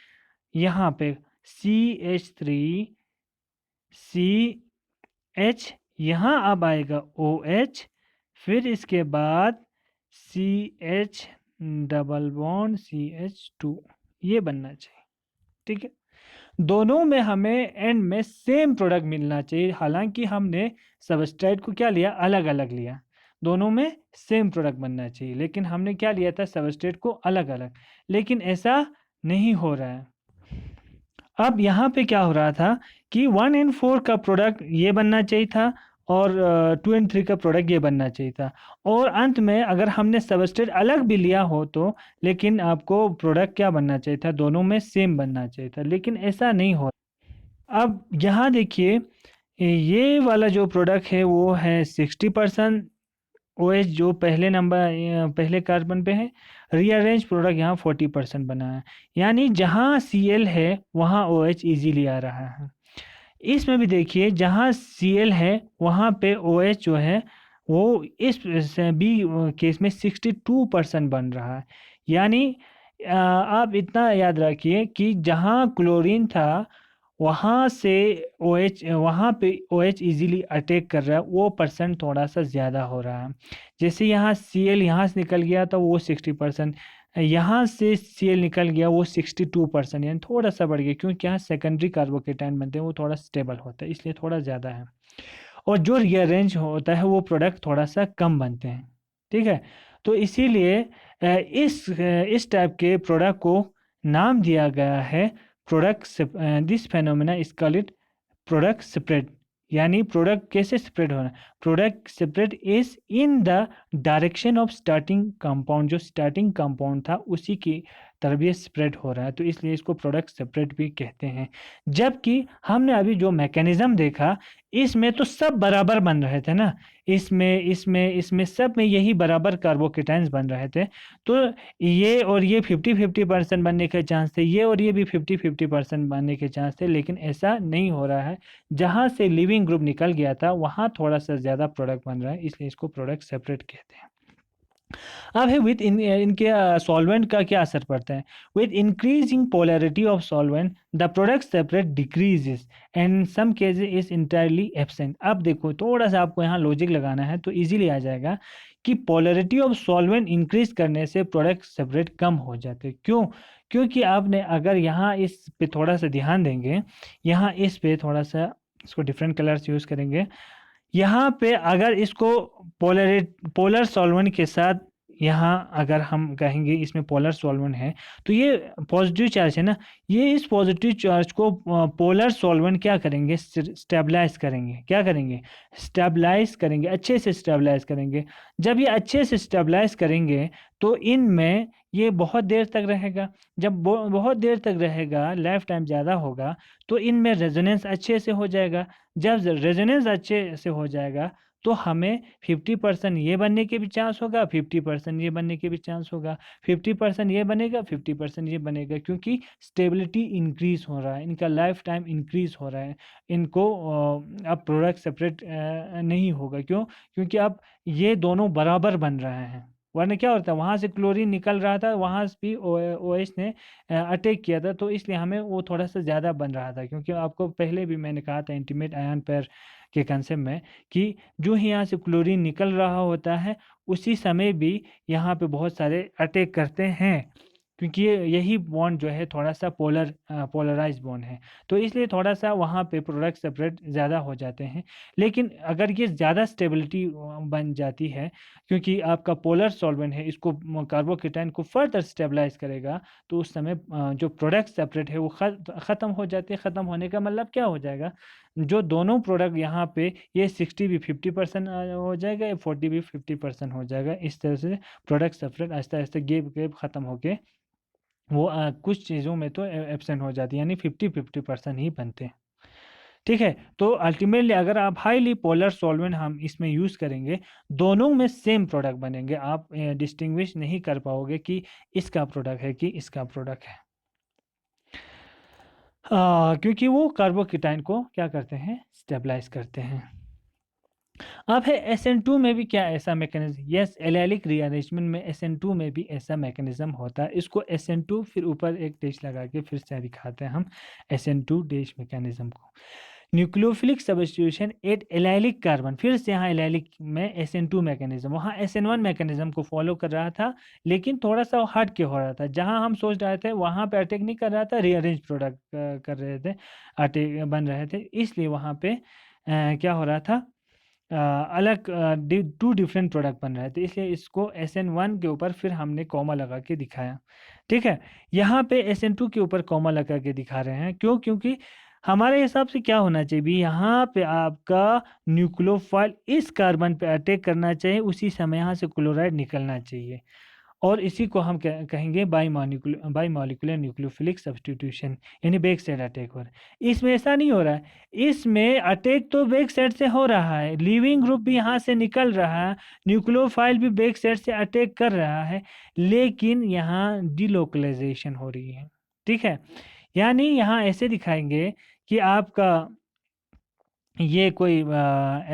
Speaker 1: यहाँ पे CH3CH, यहाँ अब आएगा OH, फिर इसके बाद CH डबल बॉन्ड CH2, ये बनना चाहिए। ठीक है। दोनों में हमें एंड में सेम प्रोडक्ट मिलना चाहिए, हालांकि हमने सबस्ट्रेट को क्या लिया, अलग अलग लिया। दोनों में सेम प्रोडक्ट बनना चाहिए, लेकिन हमने क्या लिया था, सबस्ट्रेट को अलग अलग, लेकिन ऐसा नहीं हो रहा है। अब यहाँ पे क्या हो रहा था कि 1 एंड 4 का प्रोडक्ट ये बनना चाहिए था, और 2 एंड 3 का प्रोडक्ट ये बनना चाहिए था, और अंत में अगर हमने सबस्ट्रेट अलग भी लिया हो तो, लेकिन आपको प्रोडक्ट क्या बनना चाहिए था, दोनों में सेम बनना चाहिए था, लेकिन ऐसा नहीं हो। अब यहाँ देखिए, ये वाला जो प्रोडक्ट है वो है 60%, OH जो पहले कार्बन पे है, रीअरेंज प्रोडक्ट यहाँ 40% बना है, यानी जहाँ Cl है वहाँ OH इजीली आ रहा है। इसमें भी देखिए जहाँ Cl है वहाँ पे OH जो है वो इस बी केस में 62% बन रहा है। यानी आप इतना याद रखिए कि जहाँ क्लोरीन था वहाँ से OH, वहाँ पे OH इजीली अटैक कर रहा है, वो परसेंट थोड़ा सा ज़्यादा हो रहा है। जैसे यहाँ Cl यहाँ से निकल गया तो वो 60%, यहाँ से Cl निकल गया वो 62%, यानी थोड़ा सा बढ़ गया, क्योंकि यहाँ सेकेंडरी कार्बोकेटाइन बनते हैं वो थोड़ा स्टेबल होता है, इसलिए थोड़ा ज़्यादा है। और जो रीअरेंज होता है वो प्रोडक्ट थोड़ा सा कम बनते हैं। ठीक है, तो इसीलिए इस टाइप के प्रोडक्ट को नाम दिया गया है product, this phenomena is called it product spread. यानी प्रोडक्ट कैसे स्प्रेड हो रहा है, product spread is in the direction of starting compound, जो स्टार्टिंग कंपाउंड था उसी की तरफ ये स्प्रेड हो रहा है, तो इसलिए इसको प्रोडक्ट स्प्रेड भी कहते हैं। जबकि हमने अभी जो मैकेनिज्म देखा इसमें तो सब बराबर बन रहे थे ना, इसमें सब में यही बराबर कार्बोकेटाइंस बन रहे थे, तो ये और ये 50-50% बनने के चांस थे, ये और ये भी 50-50% बनने के चांस थे, लेकिन ऐसा नहीं हो रहा है। जहाँ से लिविंग ग्रुप निकल गया था वहाँ थोड़ा सा ज़्यादा प्रोडक्ट बन रहा है, इसलिए इसको प्रोडक्ट सेपरेट कहते हैं। अब है विथ इनके सॉल्वेंट का क्या असर पड़ता है, with increasing polarity of solvent the product separate decreases and some cases is entirely absent. अब देखो थोड़ा सा आपको यहाँ लॉजिक लगाना है तो इजीली आ जाएगा कि पोलैरिटी ऑफ सॉल्वेंट इंक्रीज करने से प्रोडक्ट सेपरेट कम हो जाते हैं। क्यों? क्योंकि आपने अगर यहाँ इस पे थोड़ा सा ध्यान देंगे, यहाँ इस पे थोड़ा सा इसको डिफरेंट कलर्स यूज़ करेंगे, यहाँ पे अगर इसको पोलर सॉल्वेंट के साथ, यहाँ अगर हम कहेंगे इसमें पोलर सॉल्वेंट है तो ये पॉजिटिव चार्ज है ना, ये इस पॉजिटिव चार्ज को पोलर सॉल्वेंट क्या करेंगे, स्टेबलाइज करेंगे। क्या करेंगे? स्टेबलाइज करेंगे, अच्छे से स्टेबलाइज करेंगे। जब ये अच्छे से स्टेबलाइज करेंगे तो इनमें ये बहुत देर तक रहेगा। जब बहुत देर तक रहेगा, लाइफ टाइम ज़्यादा होगा, तो इनमें रेजोनेंस अच्छे से हो जाएगा। जब रेजोनेंस अच्छे से हो जाएगा तो हमें 50% ये बनने के भी चांस होगा, 50% ये बनने के भी चांस होगा, 50% ये बनेगा, 50% ये बनेगा, क्योंकि स्टेबिलिटी इंक्रीज हो रहा है, इनका लाइफ टाइम इंक्रीज हो रहा है। इनको अब प्रोडक्ट सेपरेट नहीं होगा। क्यों? क्योंकि अब ये दोनों बराबर बन रहे हैं, वरना क्या होता है, वहाँ से क्लोरीन निकल रहा था, वहाँ से भी OH ने अटैक किया था, तो इसलिए हमें वो थोड़ा सा ज़्यादा बन रहा था। क्योंकि आपको पहले भी मैंने कहा था इंटीमेट आयन पेयर के कंसेप्ट में कि जो ही यहाँ से क्लोरीन निकल रहा होता है उसी समय भी यहाँ पे बहुत सारे अटैक करते हैं, क्योंकि यही बॉन्ड जो है थोड़ा सा पोलराइज बॉन्ड है, तो इसलिए थोड़ा सा वहाँ पे प्रोडक्ट सेपरेट ज़्यादा हो जाते हैं। लेकिन अगर ये ज़्यादा स्टेबिलिटी बन जाती है, क्योंकि आपका पोलर सॉल्वेंट है, इसको कार्बोकेटाइन को फर्दर स्टेबलाइज करेगा, तो उस समय जो प्रोडक्ट सेपरेट है वो ख़त्म हो जाते हैं। ख़त्म होने का मतलब क्या हो जाएगा, जो दोनों प्रोडक्ट यहाँ पे ये 60 भी 50% हो जाएगा, या 40 भी 50% हो जाएगा। इस तरह से product separate Aahista Aahista gap ख़त्म होके वो कुछ चीज़ों में तो एब्सेंट हो जाती है, यानी 50-50% ही बनते हैं। ठीक है, तो अल्टीमेटली अगर आप हाईली पोलर सॉल्वेंट हम इसमें यूज़ करेंगे, दोनों में सेम प्रोडक्ट बनेंगे, आप डिस्टिंग्विश नहीं कर पाओगे कि इसका प्रोडक्ट है कि इसका प्रोडक्ट है, क्योंकि वो कार्बोकेटाइन को क्या करते हैं, स्टेबलाइज करते हैं। अब है SN2 में भी क्या ऐसा मैकेनिज्म, यस, एलेलिक रीअरेंजमेंट में SN2 में भी ऐसा मैकेनिज्म होता है। इसको SN2 फिर ऊपर एक डैश लगा के फिर से दिखाते हैं हम SN2 डैश मैकेनिज्म को। Nucleophilic substitution at allylic carbon, फिर से यहाँ एलाइलिक में SN2 मैकेनिज्म, वहाँ SN1 मैकेनिज्म को फॉलो कर रहा था, लेकिन थोड़ा सा हट के हो रहा था। जहाँ हम सोच रहे थे वहाँ पे अटैक नहीं कर रहा था, रीअरेंज प्रोडक्ट कर रहे थे, अटैक बन रहे थे, इसलिए वहाँ पे क्या हो रहा था, अलग टू डिफरेंट प्रोडक्ट बन रहे थे, इसलिए इसको SN1 के ऊपर फिर हमने कॉमा लगा के दिखाया। ठीक है, यहाँ पे SN2 के ऊपर कॉमा लगा के दिखा रहे हैं, क्यों? क्योंकि हमारे हिसाब से क्या होना चाहिए भी, यहाँ पे आपका न्यूक्लियोफाइल इस कार्बन पे अटैक करना चाहिए, उसी समय यहाँ से क्लोराइड निकलना चाहिए, और इसी को हम कहेंगे बाई मॉलिक्यूलर न्यूक्लियोफिलिक सब्स्टिट्यूशन, यानी बैक साइड अटैक हो रहा है। इसमें ऐसा नहीं हो रहा है, इसमें अटैक तो बैक साइड से हो रहा है, लिविंग ग्रुप भी यहाँ से निकल रहा है, न्यूक्लियोफाइल भी बैक साइड से अटैक कर रहा है, लेकिन यहाँ डिलोकलाइजेशन हो रही है। ठीक है, यानी यहाँ ऐसे दिखाएंगे कि आपका ये कोई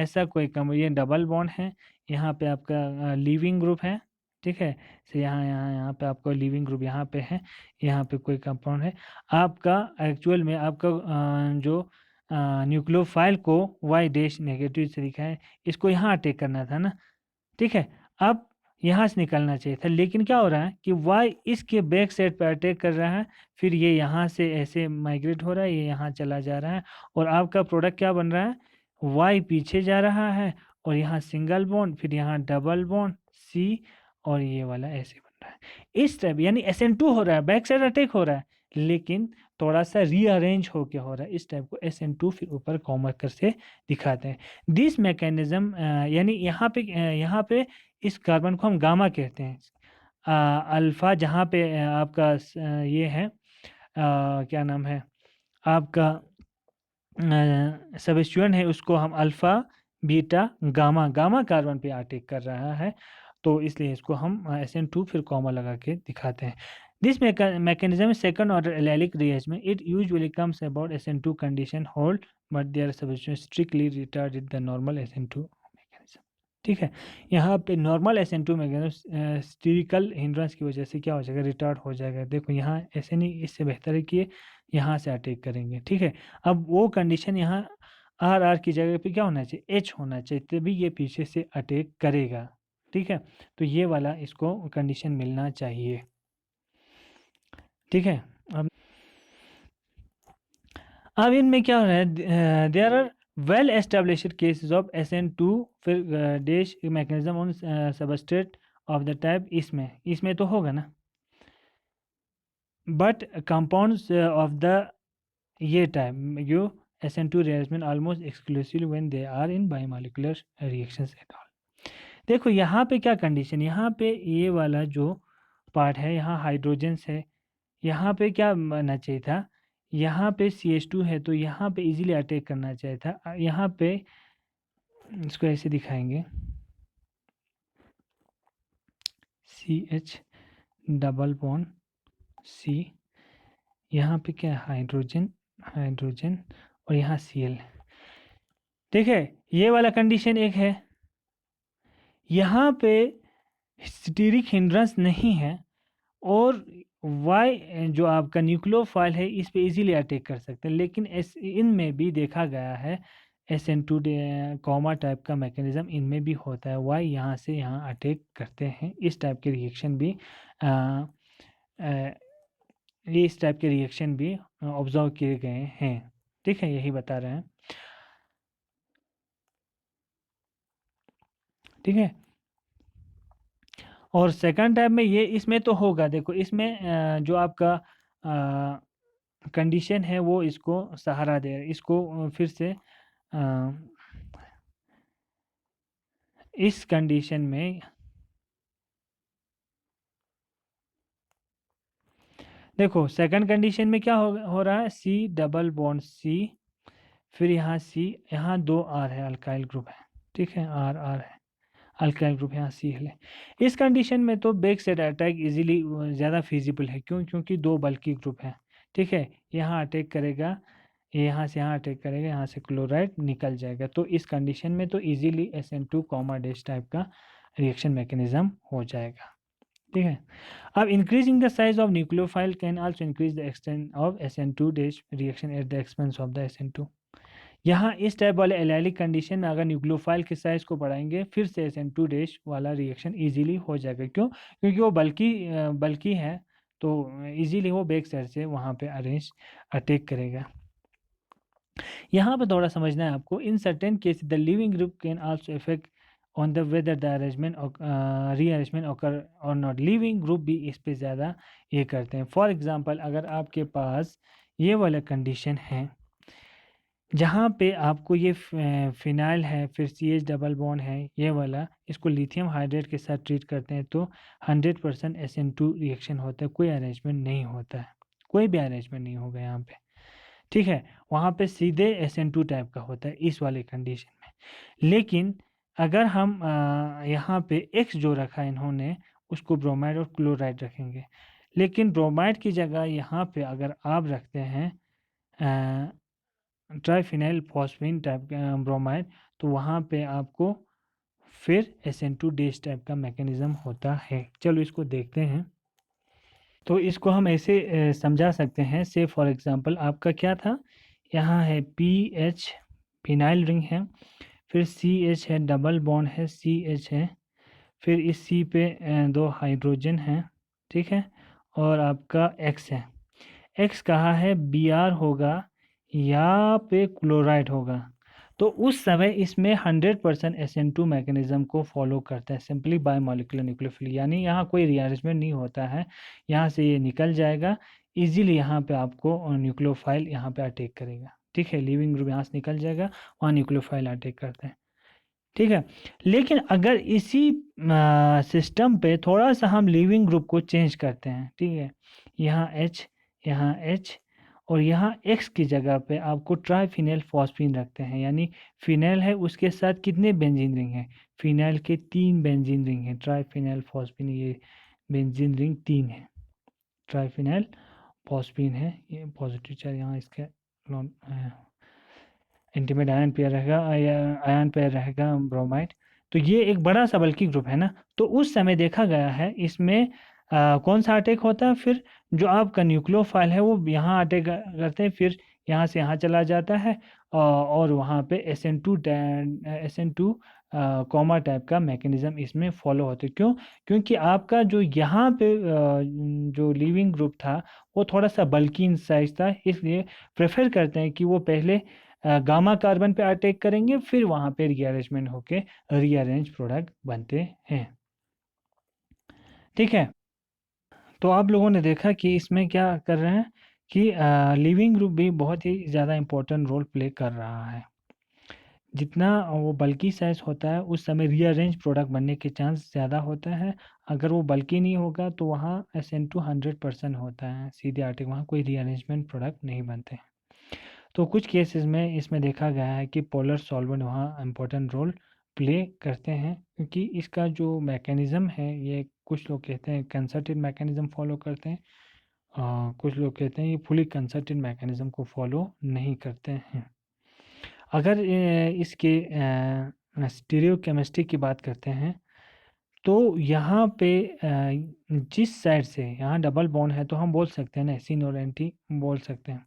Speaker 1: ऐसा कोई कम, ये डबल बॉन्ड है, यहाँ पे आपका लिविंग ग्रुप है। ठीक है, तो यहाँ पे आपका लिविंग ग्रुप यहाँ पे है, यहाँ पे कोई कंपाउंड है। आपका एक्चुअल में आपका जो न्यूक्लियोफाइल को वाई डैश नेगेटिव से लिखा है, इसको यहाँ अटैक करना था ना। ठीक है, अब यहाँ से निकलना चाहिए था, लेकिन क्या हो रहा है कि वाई इसके बैक साइड पर अटैक कर रहा है, फिर ये यहाँ से ऐसे माइग्रेट हो रहा है, ये यहाँ चला जा रहा है, और आपका प्रोडक्ट क्या बन रहा है, वाई पीछे जा रहा है, और यहाँ सिंगल बॉन्ड, फिर यहाँ डबल बॉन्ड सी, और ये वाला ऐसे बन रहा है। इस टाइप यानी SN2 हो रहा है, बैक साइड अटैक हो रहा है, लेकिन थोड़ा सा रीअरेंज होके हो रहा है। इस टाइप को SN2 फिर ऊपर कॉमा कर से दिखाते हैं। दिस मैकेनिज्म यानी यहाँ पे इस कार्बन को हम गामा कहते हैं। अल्फा जहाँ पे आपका ये है क्या नाम है आपका सबस्टिट्यूएंट है, उसको हम alpha beta gamma, gamma carbon पे अटैक कर रहा है, तो इसलिए इसको हम SN2 फिर कॉमा लगा के दिखाते हैं। This mechanism is second order allylic rearrangement. It usually comes about SN2 condition hold, but their substitution strictly retarded the normal SN2 mechanism. ठीक है, यहाँ पे नॉर्मल SN2 मैकेनिज्म स्टीरिकल हिंड्रेंस की वजह से क्या हो जाएगा, रिटार्ड हो जाएगा। देखो यहाँ ऐसे नहीं, इससे बेहतर है कि यहाँ से अटैक करेंगे। ठीक है, अब वो कंडीशन यहाँ आर की जगह पे क्या होना चाहिए, H होना चाहिए, तभी ये पीछे से अटैक करेगा। ठीक है, तो ये वाला इसको कंडीशन मिलना चाहिए। ठीक है, अब इनमें क्या हो रहा है, there are well established cases of SN2 फिर dash mechanism on substrate of the type, इसमें तो होगा ना, बट कंपाउंड्स ऑफ द ये टाइप जो SN2 rearrangement almost exclusively when they are in biomolecular reactions at all. देखो यहाँ पे क्या कंडीशन, यहाँ पे ये वाला जो पार्ट है, यहाँ हाइड्रोजन्स है, यहाँ पे क्या बनना चाहिए था, यहाँ पे CH2 है, तो यहाँ पे इजीली अटैक करना चाहिए था। यहाँ पे इसको ऐसे दिखाएंगे, CH डबल बॉन्ड C, यहाँ पे क्या है, हाइड्रोजन और यहाँ Cl। ठीक है, ये वाला कंडीशन एक है। यहाँ पे स्टीरिक हिंड्रेंस नहीं है, और वाई जो आपका न्यूक्लियोफाइल है इस पे इजीली अटैक कर सकते हैं, लेकिन इनमें भी देखा गया है SN2 कॉमा टाइप का मैकेनिज्म इनमें भी होता है, वाई यहाँ से यहाँ अटैक करते हैं। इस टाइप के रिएक्शन भी इस टाइप के रिएक्शन भी ऑब्जर्व किए गए हैं। ठीक है, यही बता रहे हैं। ठीक है, और सेकंड टाइप में ये इसमें तो होगा, देखो इसमें जो आपका कंडीशन है वो इसको सहारा दे, इसको फिर से इस कंडीशन में देखो सेकंड कंडीशन में क्या हो रहा है, C डबल बॉन्ड C, फिर यहाँ C, यहाँ 2 R है, अल्काइल ग्रुप है। ठीक है, R है, अल्काइल ग्रुप यहाँ Cl है। इस कंडीशन में तो बैक साइड अटैक इजीली ज़्यादा फिजिबल है, क्योंकि 2 बल्कि ग्रुप हैं। ठीक है, यहाँ अटैक करेगा, यहाँ से यहाँ अटैक करेगा, यहाँ से क्लोराइड निकल जाएगा, तो इस कंडीशन में तो easily SN2 comma dash type का रिएक्शन मैकेनिज्म हो जाएगा। ठीक है, अब increasing the size of nucleophile can also increase the extent of SN2 dash reaction at the expense of the SN2। यहाँ इस टाइप वाले एलाइलिक कंडीशन में अगर न्यूक्लियोफाइल के साइज को बढ़ाएंगे, फिर से SN2 डैश वाला रिएक्शन इजीली हो जाएगा। क्यों, क्योंकि वो बल्कि है, तो इजीली वो बैक साइड से वहाँ पे अटैक करेगा। यहाँ पे थोड़ा समझना है आपको, in certain case the leaving group can also effect on the whether the arrangement rearrangement occur और नॉट। लिविंग ग्रुप भी इस पे ज़्यादा ये करते हैं। फॉर एग्जांपल, अगर आपके पास ये वाला कंडीशन है, जहाँ पे आपको ये फिनाइल है, फिर CH डबल बॉन्ड है, ये वाला, इसको लिथियम हाइड्रेट के साथ ट्रीट करते हैं तो 100% SN2 रिएक्शन होता है, कोई अरेंजमेंट नहीं होता है, कोई भी अरेंजमेंट नहीं होगा यहाँ पे, ठीक है। वहाँ पे सीधे SN2 टाइप का होता है इस वाले कंडीशन में। लेकिन अगर हम यहाँ पे X जो रखा है इन्होंने, उसको ब्रोमाइड और क्लोराइड रखेंगे, लेकिन ब्रोमाइड की जगह यहाँ पे अगर आप रखते हैं ट्राइफिनाइल फॉस्फीन टाइप का ब्रोमाइड, तो वहाँ पे आपको फिर SN2 डैश टाइप का मैकेनिज्म होता है। चलो इसको देखते हैं। तो इसको हम ऐसे समझा सकते हैं, से फॉर एग्जांपल आपका क्या था, यहाँ है PH फिनाइल रिंग है, फिर CH है, डबल बॉन्ड है, CH है, फिर इस C पे दो हाइड्रोजन है, ठीक है, और आपका X है। X कहाँ है, Br होगा या पे क्लोराइड होगा। तो उस समय इसमें 100% SN2 मैकेनिज्म को फॉलो करता है, सिंपली बाय मॉलिक्यूलर न्यूक्लियोफिली, यानी यहाँ कोई रीअरेंजमेंट नहीं होता है, यहाँ से ये निकल जाएगा इजीली, यहाँ पे आपको न्यूक्लियोफाइल यहाँ पे अटैक करेगा, ठीक है, लिविंग ग्रुप यहाँ से निकल जाएगा, वहाँ न्यूक्लियोफाइल अटैक करते हैं, ठीक है। लेकिन अगर इसी सिस्टम पे थोड़ा सा हम लिविंग ग्रुप को चेंज करते हैं, ठीक है, यहाँ H, यहाँ H, और यहाँ X की जगह पे आपको ट्राइफिनाइल फॉस्फीन रखते हैं, यानी फिनाइल है उसके साथ कितने बेंजीन रिंग हैं, फिनाइल के 3 बेंजीन रिंग हैं, ट्राइफिनाइल फॉस्फीन, ये बेंजीन रिंग 3 है, ट्राइफिनाइल फॉस्फीन है, ये पॉजिटिव चार्ज यहाँ इसके इंटीमेट आयन पेयर रहेगा, आयन पेयर रहेगा ब्रोमाइड। तो ये एक बड़ा सा बल्कि ग्रुप है ना, तो उस समय देखा गया है इसमें कौन सा अटैक होता है, फिर जो आपका न्यूक्लियोफाइल है वो यहाँ अटैक करते हैं, फिर यहाँ से यहाँ चला जाता है, और वहाँ पे SN2 कॉमा टाइप का मैकेनिज्म इसमें फॉलो होता है। क्यों? क्योंकि आपका जो यहाँ पे जो लिविंग ग्रुप था वो थोड़ा सा बल्कि इन साइज था, इसलिए प्रेफर करते हैं कि वो पहले गामा कार्बन पे अटैक करेंगे, फिर वहाँ पे रीअरेंजमेंट होके रीअरेंज प्रोडक्ट बनते हैं, ठीक है। तो आप लोगों ने देखा कि इसमें क्या कर रहे हैं कि लिविंग ग्रुप भी बहुत ही ज़्यादा इम्पोर्टेंट रोल प्ले कर रहा है। जितना वो बल्कि साइज होता है उस समय रीअरेंज प्रोडक्ट बनने के चांस ज़्यादा होता है, अगर वो बल्कि नहीं होगा तो वहाँ SN2 100% होता है, सीधे अटैक, वहाँ कोई रीअरेंजमेंट प्रोडक्ट नहीं बनते हैं। तो कुछ केसेस में इसमें देखा गया है कि पोलर सॉल्वेंट वहाँ इम्पोर्टेंट रोल प्ले करते हैं, क्योंकि इसका जो मैकेनिज़्म है ये कुछ लोग कहते हैं कंसर्टेड मैकेनिज़्म फॉलो करते हैं, कुछ लोग कहते हैं ये फुली कंसर्टेड मैकेनिज़्म को फॉलो नहीं करते हैं। अगर इसके स्टीरियोकेमिस्ट्री की बात करते हैं तो यहाँ पे जिस साइड से यहाँ डबल बॉन्ड है तो हम बोल सकते हैं ना सिन और एंटी बोल सकते हैं,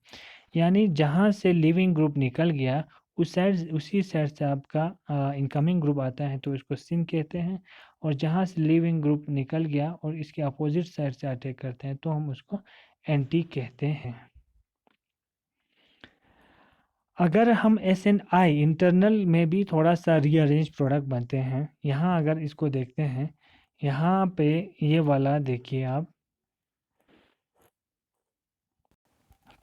Speaker 1: यानी जहाँ से लिविंग ग्रुप निकल गया उसी साइड से आपका इनकमिंग ग्रुप आता है तो इसको सिन कहते हैं, और जहाँ से लिविंग ग्रुप निकल गया और इसके अपोजिट साइड से अटैक करते हैं तो हम उसको एंटी कहते हैं। अगर हम SNI इंटरनल में भी थोड़ा सा रीअरेंज प्रोडक्ट बनते हैं, यहाँ अगर इसको देखते हैं, यहाँ पे ये वाला देखिए आप,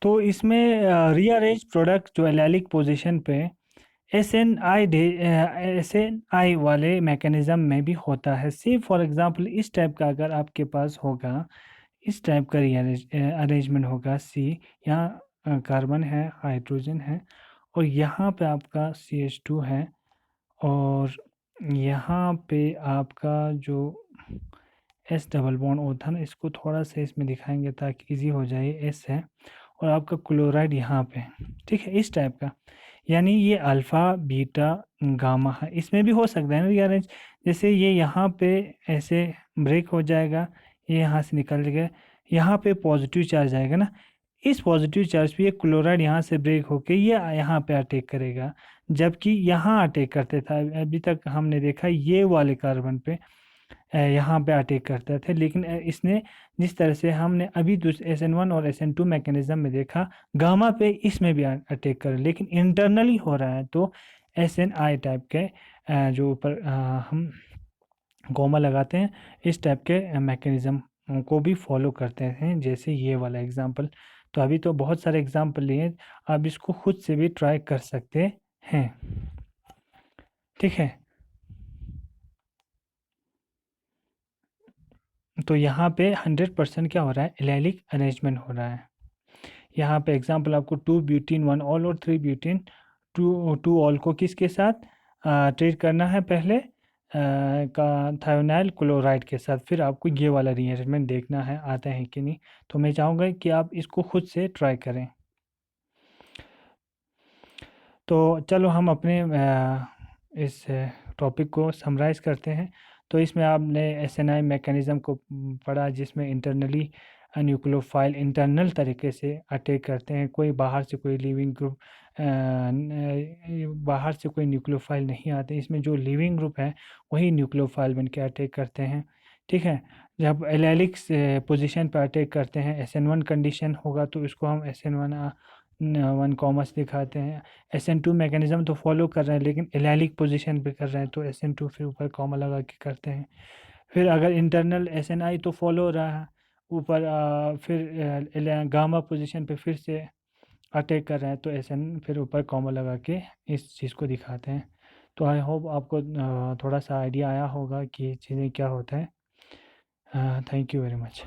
Speaker 1: तो इसमें रीअरेंज प्रोडक्ट जो एलेलिक पोजीशन पे SNI वाले मैकेनिज्म में भी होता है। सी फॉर एग्जांपल इस टाइप का अगर आपके पास होगा, इस टाइप का अरेंजमेंट होगा, सी यहाँ कार्बन है, हाइड्रोजन है, और यहाँ पे आपका CH2 है, और यहाँ पे आपका जो S डबल बॉन्ड O था ना, इसको थोड़ा सा इसमें दिखाएंगे ताकि इजी हो जाए, S है, और आपका क्लोराइड यहाँ पे, ठीक है, इस टाइप का, यानी ये अल्फ़ा बीटा गामा है, इसमें भी हो सकता है ना रीअरेंज, जैसे ये यहाँ पे ऐसे ब्रेक हो जाएगा, ये यहाँ से निकल गया, यहाँ पे पॉजिटिव चार्ज आएगा ना, इस पॉजिटिव चार्ज पे ये क्लोराइड यहाँ से ब्रेक होके ये यहाँ पे अटैक करेगा, जबकि यहाँ अटैक करते था, अभी तक हमने देखा ये वाले कार्बन पे यहाँ पे अटैक करते थे, लेकिन इसने जिस तरह से हमने अभी SN1 और SN2 मैकेनिज्म में देखा, गामा पे इसमें भी अटैक कर, लेकिन इंटरनली हो रहा है तो SNI टाइप के जो ऊपर हम गोमा लगाते हैं, इस टाइप के मैकेनिज्म को भी फॉलो करते हैं, जैसे ये वाला एग्जांपल तो अभी तो बहुत सारे एग्जाम्पल लिए, आप इसको खुद से भी ट्राई कर सकते हैं। ठीक है, तो यहाँ पे 100% क्या हो रहा है, एलेलिक अरेंजमेंट हो रहा है। यहाँ पे एग्जांपल आपको 2 ब्यूटीन 1 ऑल और 3 ब्यूटीन 2 ऑल को किसके साथ ट्रीट करना है, पहले का थायोनाइल क्लोराइड के साथ, फिर आपको ये वाला रीअरेंजमेंट देखना है आता है कि नहीं। तो मैं चाहूँगा कि आप इसको खुद से ट्राई करें। तो चलो हम अपने इस टॉपिक को समराइज़ करते हैं। तो इसमें आपने एसएनआई मैकेनिज़्म को पढ़ा, जिसमें इंटरनली न्यूक्लियोफाइल इंटरनल तरीके से अटैक करते हैं, कोई बाहर से कोई लिविंग ग्रुप बाहर से कोई न्यूक्लियोफाइल नहीं आते, इसमें जो लिविंग ग्रुप है वही न्यूक्लियोफाइल बन के अटैक करते हैं। ठीक है, जब एलेलिक पोजीशन पर अटैक करते हैं, SN1 कंडीशन होगा तो इसको हम SN1 कॉमर्स दिखाते हैं। SN2 मैकेनिज़्म तो फॉलो कर रहे हैं, लेकिन एलेलिक पोजीशन पे कर रहे हैं, तो SN2 फिर ऊपर कॉमा लगा के करते हैं। फिर अगर इंटरनल SNI तो फॉलो हो रहा है ऊपर, फिर गामा पोजीशन पे फिर से अटैक कर रहे हैं, तो SN फिर ऊपर कॉमा लगा के इस चीज़ को दिखाते हैं। तो आई होप आपको थोड़ा सा आइडिया आया होगा कि चीज़ें क्या होता है। Thank you very much.